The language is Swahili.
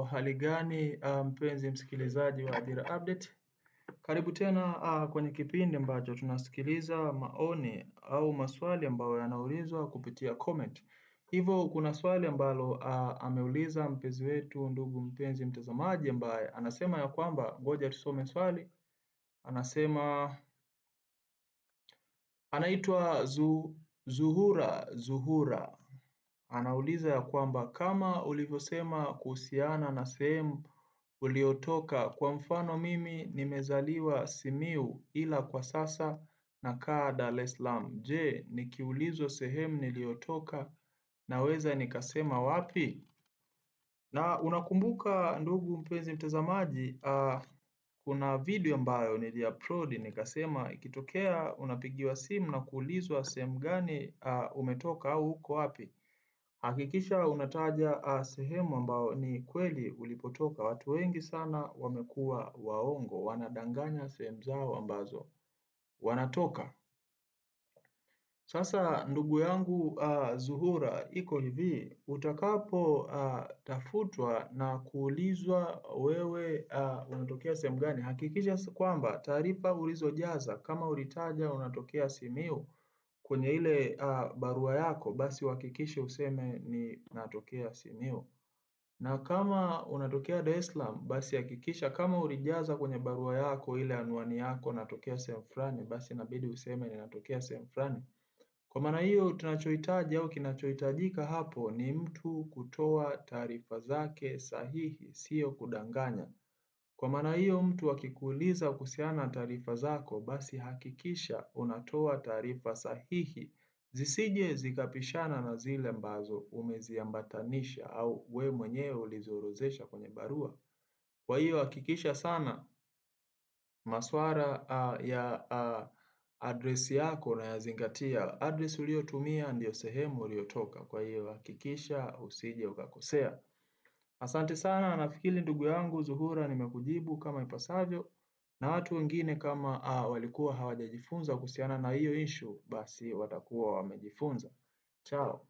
Hali gani mpenzi msikilizaji wa Ajira Update? Karibu tena kwenye kipindi ambacho tunasikiliza maoni au maswali ambayo yanaulizwa kupitia comment. Hivyo kuna swali ambalo ameuliza mpenzi wetu, ndugu mpenzi mtazamaji, ambaye anasema ya kwamba, ngoja tusome swali. Anasema anaitwa Zuhura. Anauliza ya kwamba kama ulivyosema kuhusiana na sehemu uliotoka, kwa mfano mimi nimezaliwa Simiyu ila kwa sasa nakaa Dar es Salaam. Je, nikiulizwa sehemu niliyotoka naweza nikasema wapi? Na unakumbuka ndugu mpenzi mtazamaji, kuna video ambayo niliupload nikasema ikitokea unapigiwa simu na kuulizwa sehemu gani umetoka au uko wapi, hakikisha unataja sehemu ambayo ni kweli ulipotoka. Watu wengi sana wamekuwa waongo, wanadanganya sehemu zao ambazo wanatoka. Sasa ndugu yangu Zuhura, iko hivi, utakapo tafutwa na kuulizwa wewe unatokea sehemu gani, hakikisha kwamba taarifa ulizojaza, kama ulitaja unatokea Simiyu kwenye ile barua yako, basi uhakikishe useme ni natokea Simiyu. Na kama unatokea Dar es Salaam, basi hakikisha kama ulijaza kwenye barua yako ile anwani yako natokea sehemu fulani, basi inabidi useme ninatokea sehemu fulani. Kwa maana hiyo tunachohitaji au kinachohitajika hapo ni mtu kutoa taarifa zake sahihi, sio kudanganya. Kwa maana hiyo mtu akikuuliza kuhusiana na taarifa zako, basi hakikisha unatoa taarifa sahihi, zisije zikapishana na zile ambazo umeziambatanisha au we mwenyewe uliziorodhesha kwenye barua. Kwa hiyo hakikisha sana maswala ya address yako unayazingatia. Address uliyotumia ndiyo sehemu uliyotoka. Kwa hiyo hakikisha usije ukakosea. Asante sana, nafikiri ndugu yangu Zuhura nimekujibu kama ipasavyo, na watu wengine kama walikuwa hawajajifunza kuhusiana na hiyo issue, basi watakuwa wamejifunza. Chao.